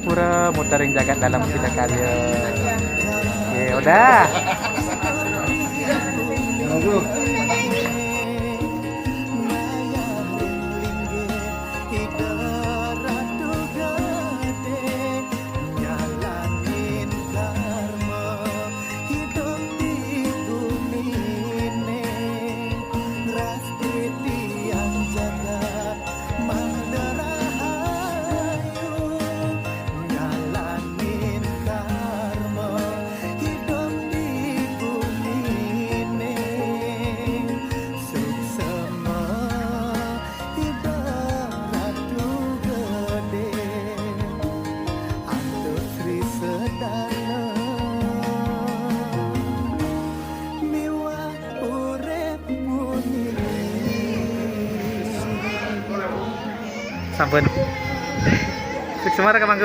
Pura muterin jagat dalam kita karya. Oke, udah. Sampun. Sik semara Kang Mangku.